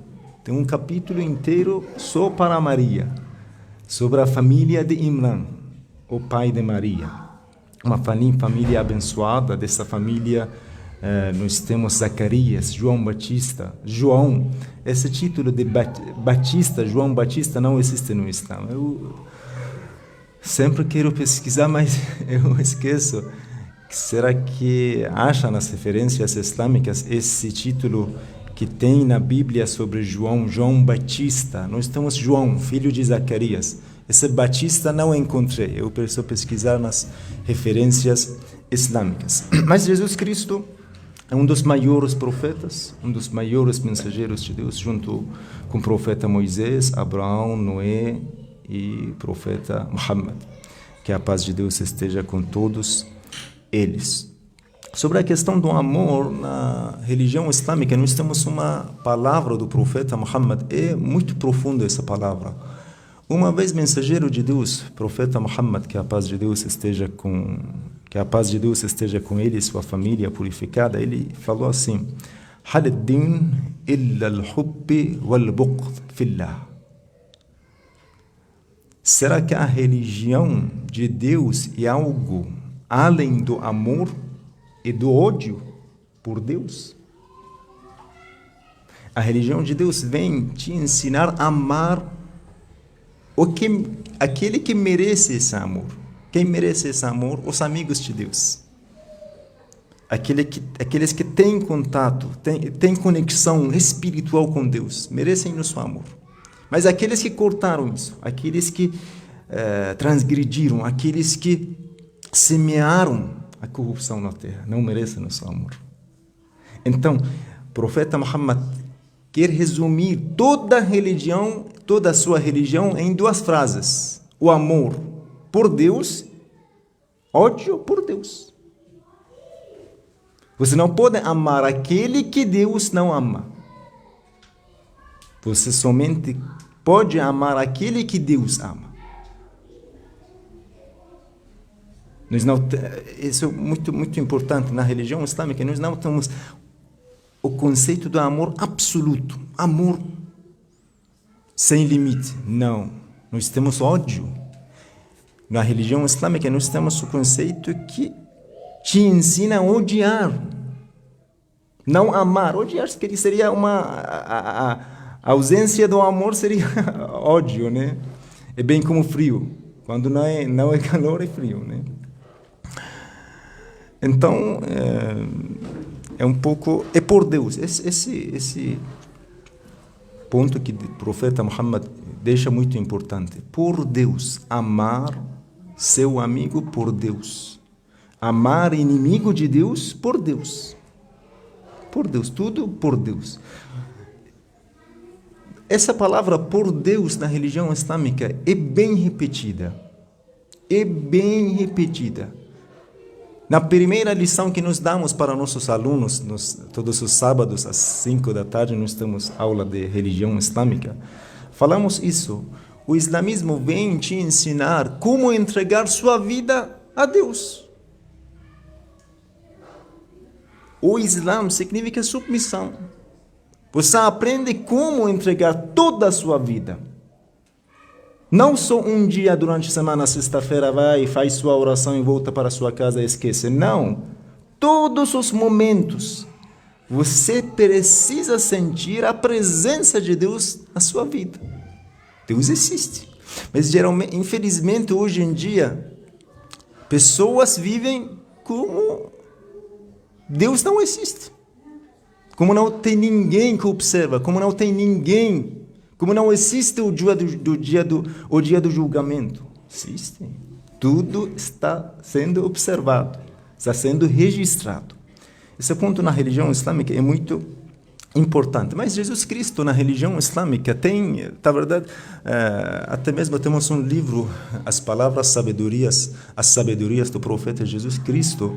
Tem um capítulo inteiro só para Maria, sobre a família de Imran, o pai de Maria. Uma família abençoada. Dessa família nós temos Zacarias, João Batista. João, esse título de Batista, João Batista, não existe no Islã. Eu sempre quero pesquisar, mas eu esqueço. Será que acha nas referências islâmicas esse título que tem na Bíblia sobre João Batista? Nós temos João, filho de Zacarias. Esse Batista não encontrei. Eu preciso pesquisar nas referências islâmicas. Mas Jesus Cristo é um dos maiores profetas, um dos maiores mensageiros de Deus, junto com o profeta Moisés, Abraão, Noé e o profeta Muhammad. Que a paz de Deus esteja com todos eles. Sobre a questão do amor, na religião islâmica, nós temos uma palavra do profeta Muhammad. É muito profunda essa palavra. Uma vez, mensageiro de Deus, profeta Muhammad, que a paz de Deus esteja com ele e sua família purificada, ele falou assim: "Hal ad-din illa al-hubb wal-bughd fillah." Será que a religião de Deus é algo além do amor e do ódio por Deus? A religião de Deus vem te ensinar a amar aquele que merece esse amor. Quem merece esse amor? Os amigos de Deus. Aqueles que têm contato, têm conexão espiritual com Deus, merecem nosso amor. Mas aqueles que cortaram isso, aqueles que transgrediram, aqueles que semearam a corrupção na terra, não merecem nosso amor. Então, o profeta Muhammad quer resumir toda a sua religião em duas frases: o amor por Deus, ódio por Deus. Você não pode amar aquele que Deus não ama. Você somente pode amar aquele que Deus ama. Isso é muito, muito importante na religião islâmica. Nós não temos o conceito do amor absoluto, amor sem limite. Não, nós temos ódio. Na religião islâmica nós temos o conceito que te ensina a odiar, não amar. Odiar seria a ausência do amor, seria ódio, né? É bem como frio. Quando não é calor, é frio, né? Então, é um pouco, é por Deus. Esse ponto que o profeta Muhammad deixa muito importante. Por Deus, amar seu amigo por Deus. Amar inimigo de Deus por Deus. Por Deus, tudo por Deus. Essa palavra por Deus na religião islâmica é bem repetida. É bem repetida. Na primeira lição que nós damos para nossos alunos, todos os sábados, às 5 da tarde, nós temos aula de religião islâmica. Falamos isso. O islamismo vem te ensinar como entregar sua vida a Deus. O Islã significa submissão. Você aprende como entregar toda a sua vida. Não só um dia durante a semana, sexta-feira, vai, faz sua oração e volta para sua casa e esquece. Não. Todos os momentos, você precisa sentir a presença de Deus na sua vida. Deus existe. Mas, geralmente, infelizmente, hoje em dia, pessoas vivem como Deus não existe. Como não tem ninguém que observa, como não tem ninguém, como não existe o dia do julgamento. Existe. Tudo está sendo observado, está sendo registrado. Esse ponto na religião islâmica é muito importante. Mas Jesus Cristo na religião islâmica tem, na verdade, até mesmo temos um livro, as sabedorias do profeta Jesus Cristo,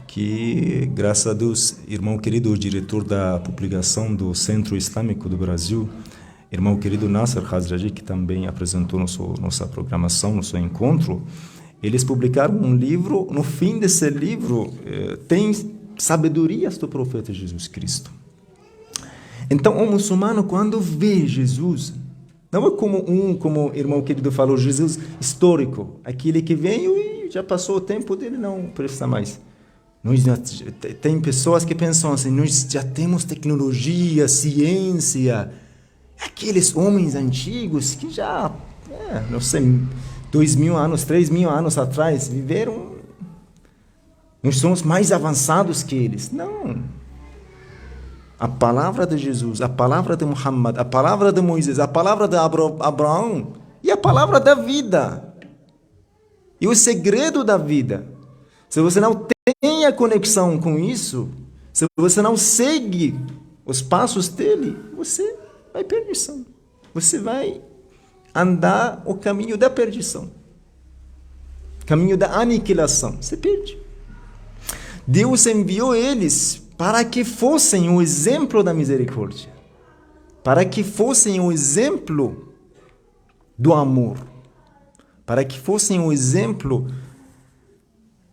que, graças a Deus, irmão querido, o diretor da publicação do Centro Islâmico do Brasil, irmão querido Nasser Khazraji, que também apresentou nossa programação, nosso encontro, eles publicaram um livro. No fim desse livro tem sabedorias do profeta Jesus Cristo. Então, o muçulmano, quando vê Jesus, não é como o irmão querido falou, Jesus histórico, aquele que veio e já passou o tempo dele, não precisa mais. Tem pessoas que pensam assim, nós já temos tecnologia, ciência, aqueles homens antigos que já, não sei, 2.000 anos, 3.000 anos atrás viveram, nós somos mais avançados que eles. Não. A palavra de Jesus, a palavra de Muhammad, a palavra de Moisés, a palavra de Abraão e a palavra da vida. E o segredo da vida. Se você não tem a conexão com isso, se você não segue os passos dele, você vai perdição. Você vai andar o caminho da perdição. Caminho da aniquilação. Você perde. Deus enviou eles para que fossem o exemplo da misericórdia. Para que fossem o exemplo do amor. Para que fossem o exemplo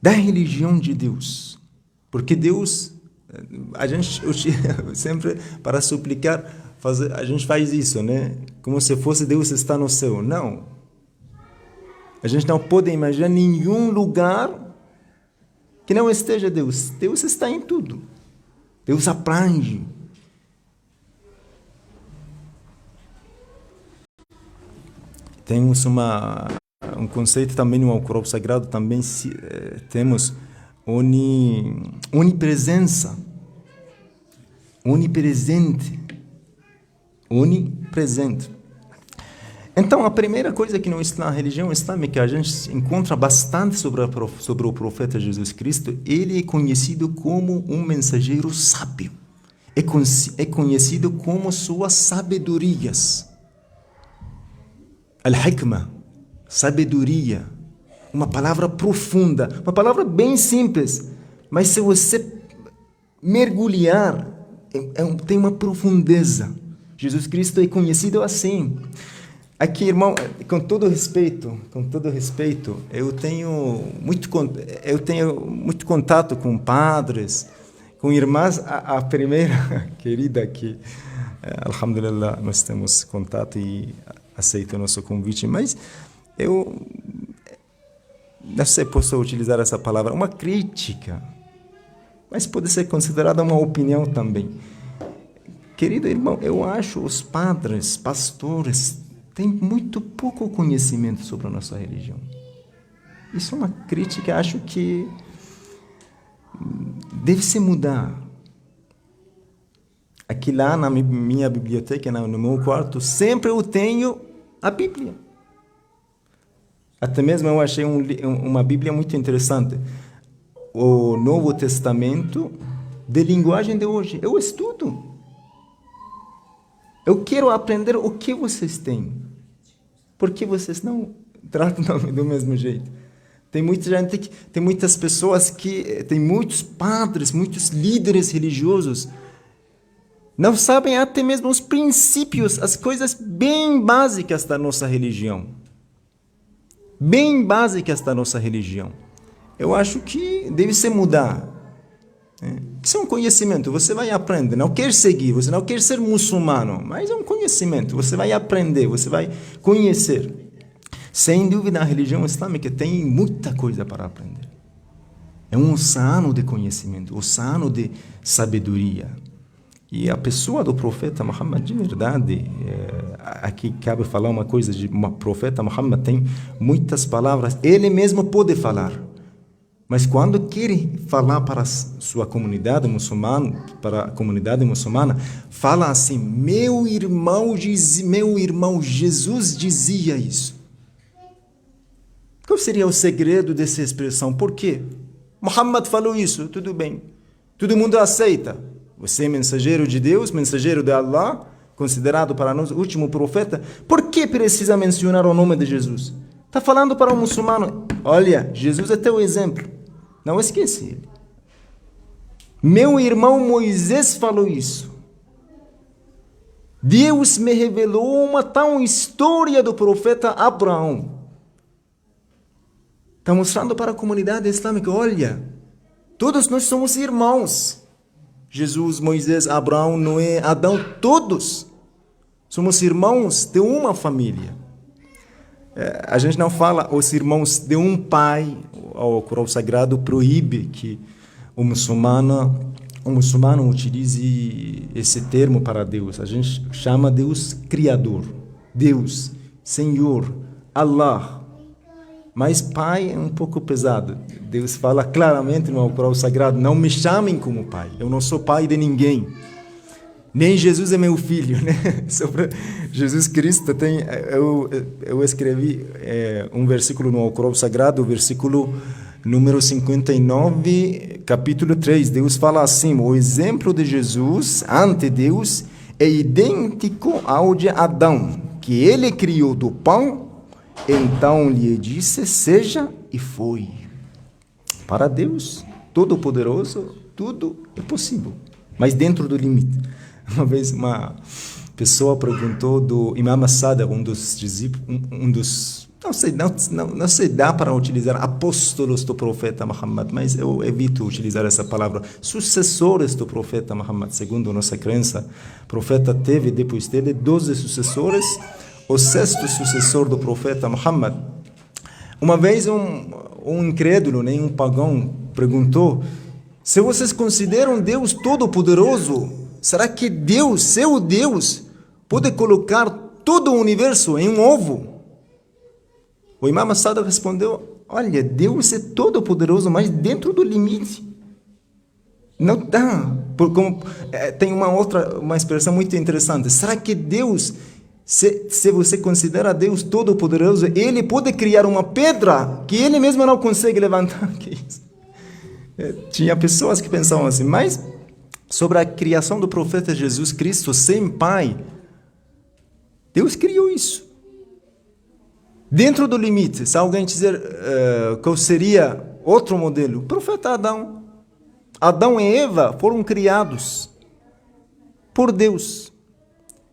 da religião de Deus. Porque Deus, a gente sempre, para suplicar, a gente faz isso, né? Como se fosse Deus está no céu. Não. A gente não pode imaginar nenhum lugar que não esteja Deus. Deus está em tudo. Deus abrange. Temos um conceito também no Alcorão Sagrado, também temos onipresença, onipresente, onipresente. Então, a primeira coisa que na religião islâmica a gente encontra bastante sobre o profeta Jesus Cristo, ele é conhecido como um mensageiro sábio. É conhecido como suas sabedorias. Al-Hikmah, sabedoria, uma palavra profunda, uma palavra bem simples, mas se você mergulhar, tem uma profundeza. Jesus Cristo é conhecido assim. Aqui, irmão, com todo respeito, eu tenho muito contato com padres, com irmãs. A primeira querida aqui, alhamdulillah, nós temos contato e aceita o nosso convite, mas eu não sei se posso utilizar essa palavra, uma crítica, mas pode ser considerada uma opinião também. Querido irmão, eu acho os padres, pastores, têm muito pouco conhecimento sobre a nossa religião. Isso é uma crítica, acho que deve se mudar. Aqui lá na minha biblioteca, no meu quarto, sempre eu tenho a Bíblia. Até mesmo eu achei uma Bíblia muito interessante. O Novo Testamento de linguagem de hoje. Eu estudo. Eu quero aprender o que vocês têm. Por que vocês não tratam do mesmo jeito? Tem muita gente, tem muitas pessoas tem muitos padres, muitos líderes religiosos, não sabem até mesmo os princípios, as coisas bem básicas da nossa religião. Bem básicas da nossa religião. Eu acho que deve se mudar. Isso é um conhecimento, você vai aprender, não quer seguir, você não quer ser muçulmano, mas é um conhecimento, você vai aprender, você vai conhecer. Sem dúvida, a religião islâmica tem muita coisa para aprender. É um oceano de conhecimento, um oceano de sabedoria. E a pessoa do profeta Muhammad, de verdade, aqui cabe falar uma coisa, o profeta Muhammad tem muitas palavras, ele mesmo pode falar. Mas quando quer falar para a sua comunidade muçulmana, fala assim: meu irmão Jesus dizia isso. Qual seria o segredo dessa expressão? Por quê? Muhammad falou isso, tudo bem. Todo mundo aceita. Você é mensageiro de Deus, mensageiro de Allah, considerado para nós o último profeta. Por que precisa mencionar o nome de Jesus? Está falando para o muçulmano, olha, Jesus é teu exemplo. Não esquece ele. Meu irmão Moisés falou isso. Deus me revelou uma tal história do profeta Abraão. Está mostrando para a comunidade islâmica, olha, todos nós somos irmãos. Jesus, Moisés, Abraão, Noé, Adão, todos somos irmãos de uma família. A gente não fala os irmãos de um pai. O Corão Sagrado proíbe que o muçulmano utilize esse termo para Deus. A gente chama Deus Criador, Deus, Senhor, Allah. Mas pai é um pouco pesado. Deus fala claramente no Corão Sagrado, não me chamem como pai. Eu não sou pai de ninguém. Nem Jesus é meu filho, né? Sobre Jesus Cristo eu escrevi um versículo no Corão Sagrado, o versículo número 59, capítulo 3. Deus fala assim: o exemplo de Jesus ante Deus é idêntico ao de Adão, que ele criou do pão, então lhe disse, seja, e foi. Para Deus, Todo-Poderoso, tudo é possível, mas dentro do limite. Uma vez uma pessoa perguntou do Imam Asada, um dos discípulos, não sei, dá para utilizar apóstolos do profeta Muhammad, mas eu evito utilizar essa palavra, sucessores do profeta Muhammad, segundo nossa crença. O profeta teve depois dele 12 sucessores, o 6º sucessor do profeta Muhammad. Uma vez um incrédulo, um pagão, perguntou, se vocês consideram Deus todo-poderoso, será que Deus, seu Deus, pode colocar todo o universo em um ovo? O Imam Asada respondeu, olha, Deus é todo-poderoso, mas dentro do limite. Não dá. Tem uma expressão muito interessante. Será que Deus, se você considera Deus todo-poderoso, Ele pode criar uma pedra que Ele mesmo não consegue levantar? Que isso? Tinha pessoas que pensavam assim, mas sobre a criação do profeta Jesus Cristo sem pai, Deus criou isso. Dentro do limite, se alguém dizer qual seria outro modelo, o profeta Adão. Adão e Eva foram criados por Deus.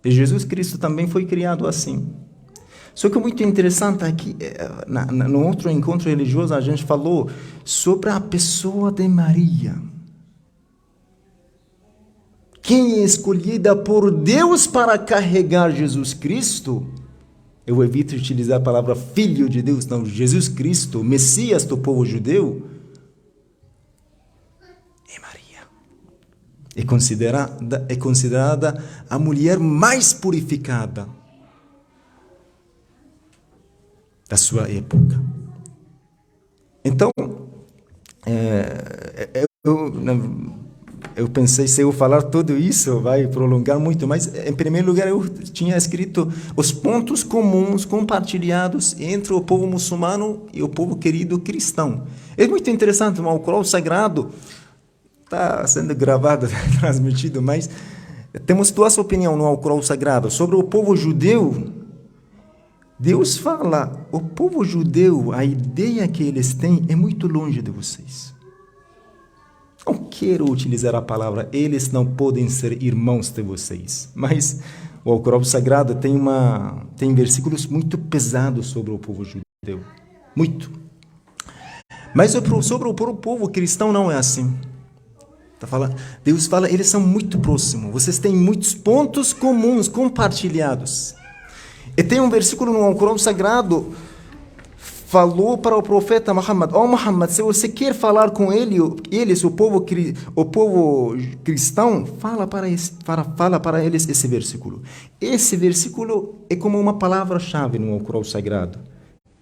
E Jesus Cristo também foi criado assim. Só que é muito interessante aqui, no outro encontro religioso, a gente falou sobre a pessoa de Maria. Quem é escolhida por Deus para carregar Jesus Cristo? Eu evito utilizar a palavra filho de Deus, não, Jesus Cristo, Messias do povo judeu, é Maria. É considerada a mulher mais purificada da sua época. Então, eu pensei, se eu falar tudo isso, vai prolongar muito, mas, em primeiro lugar, eu tinha escrito os pontos comuns compartilhados entre o povo muçulmano e o povo querido cristão. É muito interessante, o Corão Sagrado está sendo gravado, transmitido, mas temos duas opiniões no Corão Sagrado. Sobre o povo judeu, Deus fala, o povo judeu, a ideia que eles têm é muito longe de vocês. Não quero utilizar a palavra, eles não podem ser irmãos de vocês. Mas o Corão Sagrado tem versículos muito pesados sobre o povo judeu. Muito. Mas sobre o povo cristão não é assim. Deus fala, eles são muito próximos. Vocês têm muitos pontos comuns, compartilhados. E tem um versículo no Corão Sagrado, falou para o profeta Muhammad, Muhammad, se você quer falar com eles, o povo cristão, fala para eles esse versículo. Esse versículo é como uma palavra-chave no Corão Sagrado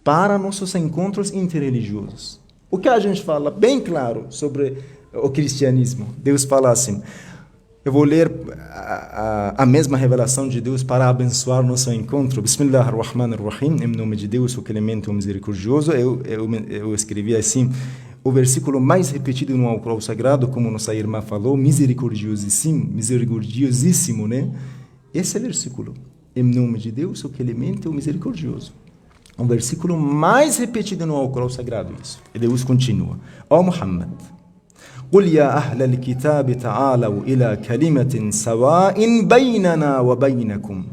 para nossos encontros interreligiosos. O que a gente fala bem claro sobre o cristianismo, Deus fala assim, eu vou ler a mesma revelação de Deus para abençoar nosso encontro. Bismillahirrahmanirrahim, em nome de Deus, o clemente, o misericordioso. Eu escrevi assim, o versículo mais repetido no Alcorão Sagrado, como nossa irmã falou, misericordiosíssimo, né? Esse versículo, em nome de Deus, o clemente e o misericordioso. O versículo mais repetido no Alcorão Sagrado, isso. E Deus continua. Ó Muhammad, قل يا أهل الكتاب تعالوا إلى كلمة سواء بيننا وبينكم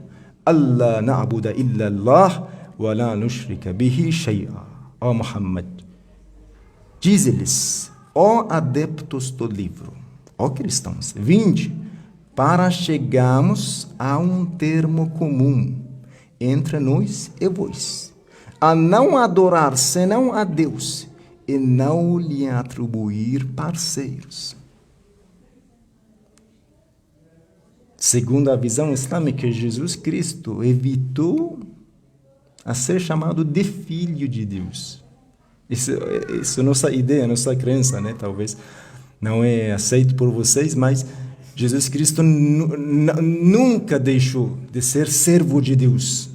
ألا نعبد إلا الله ولا نشرك به شيئا. Ó Muhammad, diz-lhes, ó adeptos do livro, ó cristãos, vinde para chegarmos a um termo comum entre nós e vós, a não adorar senão a Deus e não lhe atribuir parceiros. Segundo a visão islâmica, Jesus Cristo evitou a ser chamado de Filho de Deus. Isso é nossa ideia, nossa crença, né? Talvez não é aceito por vocês, mas Jesus Cristo nunca deixou de ser servo de Deus.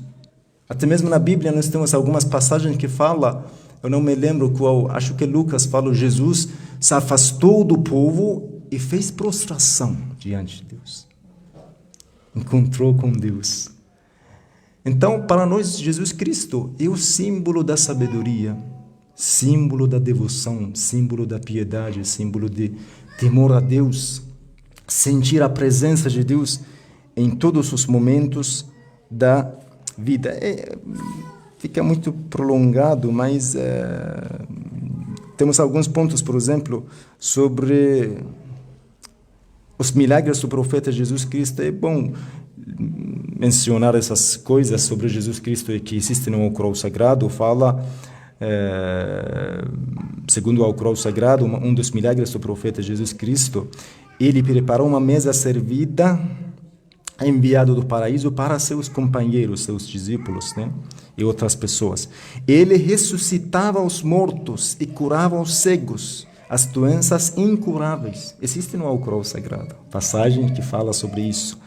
Até mesmo na Bíblia nós temos algumas passagens que falam, eu não me lembro qual, acho que Lucas fala, Jesus se afastou do povo e fez prostração diante de Deus. Encontrou com Deus. Então, para nós, Jesus Cristo é o símbolo da sabedoria, símbolo da devoção, símbolo da piedade, símbolo de temor a Deus, sentir a presença de Deus em todos os momentos da vida. Fica muito prolongado, mas temos alguns pontos, por exemplo, sobre os milagres do profeta Jesus Cristo. É bom mencionar essas coisas sobre Jesus Cristo que existem no Alcorão Sagrado. Fala, segundo o Alcorão Sagrado, um dos milagres do profeta Jesus Cristo, ele preparou uma mesa servida, enviado do paraíso para seus companheiros, seus discípulos, né? E outras pessoas. Ele ressuscitava os mortos e curava os cegos, as doenças incuráveis. Existe no Alcorão Sagrado passagem que fala sobre isso.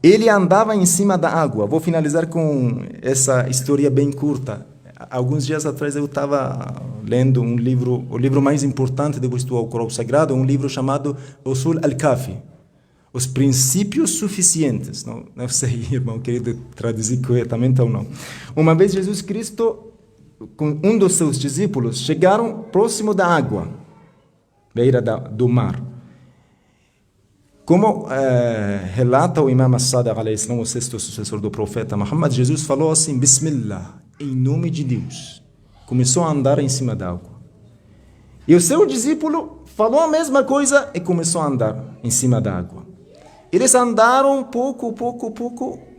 Ele andava em cima da água. Vou finalizar com essa história bem curta. Alguns dias atrás eu estava lendo um livro, o livro mais importante depois do Alcorão Sagrado, um livro chamado Usul al-Kafi. Os princípios suficientes. Não sei, irmão querido, traduzir corretamente ou não. Uma vez Jesus Cristo, com um dos seus discípulos, chegaram próximo da água, beira do mar. Como relata o Imam As-Sadiq, o sexto sucessor do profeta Muhammad, Jesus falou assim, Bismillah, em nome de Deus. Começou a andar em cima da água. E o seu discípulo falou a mesma coisa e começou a andar em cima da água. Eles andaram pouco.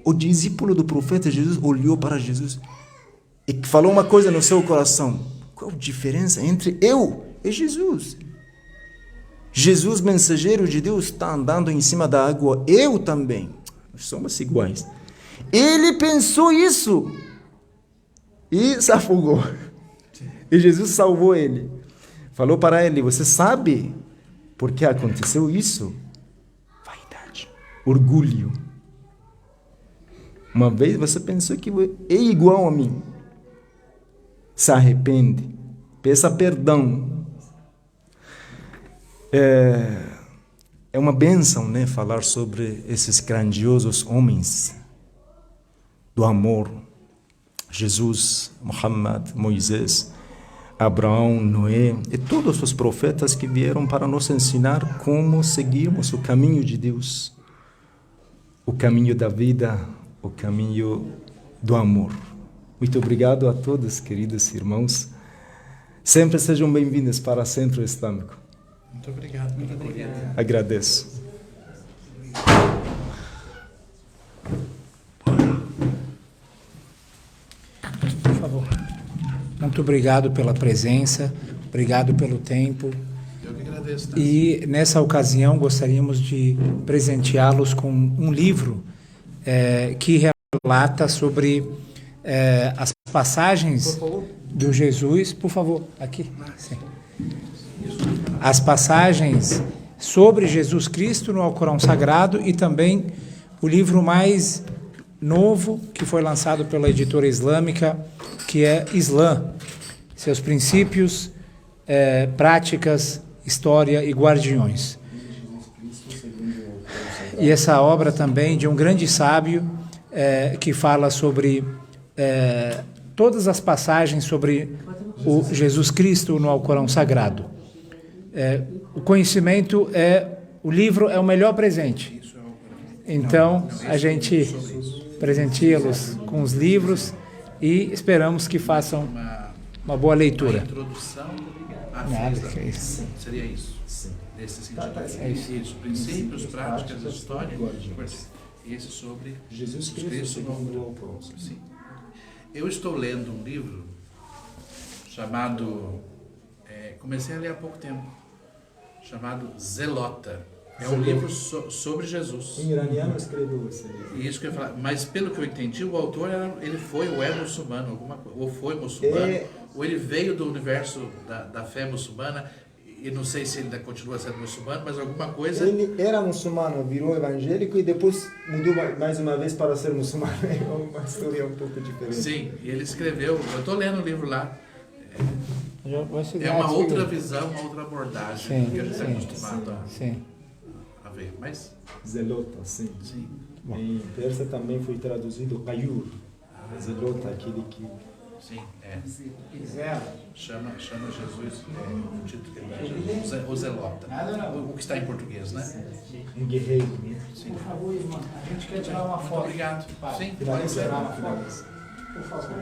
O discípulo do profeta Jesus olhou para Jesus e falou uma coisa no seu coração. Qual a diferença entre eu e Jesus? Jesus, mensageiro de Deus, está andando em cima da água. Eu também. Nós somos iguais. Ele pensou isso e se afogou. E Jesus salvou ele. Falou para ele, você sabe por que aconteceu isso? Orgulho. Uma vez você pensou que é igual a mim. Se arrepende. Peça perdão. É uma bênção, né, falar sobre esses grandiosos homens do amor. Jesus, Muhammad, Moisés, Abraão, Noé e todos os profetas que vieram para nos ensinar como seguirmos o caminho de Deus. O caminho da vida, o caminho do amor. Muito obrigado a todos, queridos irmãos. Sempre sejam bem-vindos para o Centro Islâmico. Muito obrigado. Muito obrigado. Agradeço. Por favor. Muito obrigado pela presença, obrigado pelo tempo. Eu que agradeço. E nessa ocasião gostaríamos de presenteá-los com um livro que relata sobre as passagens do Jesus. Por favor, aqui. Sim. As passagens sobre Jesus Cristo no Alcorão Sagrado e também o livro mais novo que foi lançado pela editora islâmica, que é Islã, seus princípios, práticas, história e guardiões. E essa obra também de um grande sábio que fala sobre todas as passagens sobre o Jesus Cristo no Alcorão Sagrado. O conhecimento o livro é o melhor presente. Então, a gente presenteia-los com os livros e esperamos que façam uma boa leitura. A introdução à Nada, festa. que é isso. Seria isso? Sim. Nesse sentido. É isso. Princípios, práticas, história. Esse sobre Jesus Cristo no Alcorão. Sim. Eu estou lendo um livro chamado... comecei a ler há pouco tempo. Chamado Zelota. É um livro sobre Jesus. Em iraniano escreveu esse livro. Isso que eu ia falar. Mas pelo que eu entendi, o autor ele foi ou é muçulmano, alguma coisa, ou foi muçulmano, ou ele veio do universo da fé muçulmana, e não sei se ele ainda continua sendo muçulmano, mas alguma coisa... Ele era muçulmano, virou evangélico e depois mudou mais uma vez para ser muçulmano. É uma história um pouco diferente. Sim, e ele escreveu, eu estou lendo o livro lá, é uma outra visão, uma outra abordagem do que a gente está acostumado a ver, mas... Zelota, sim. Em persa também foi traduzido Qayur. Zelota, aquele que... Sim, chama Jesus, o título que ele dá, o Zelota, o que está em português, né? Um guerreiro. Sim. Por favor, irmã, a gente quer tirar uma Muito foto. obrigado. Sim, Pode tirar uma foto. Por favor.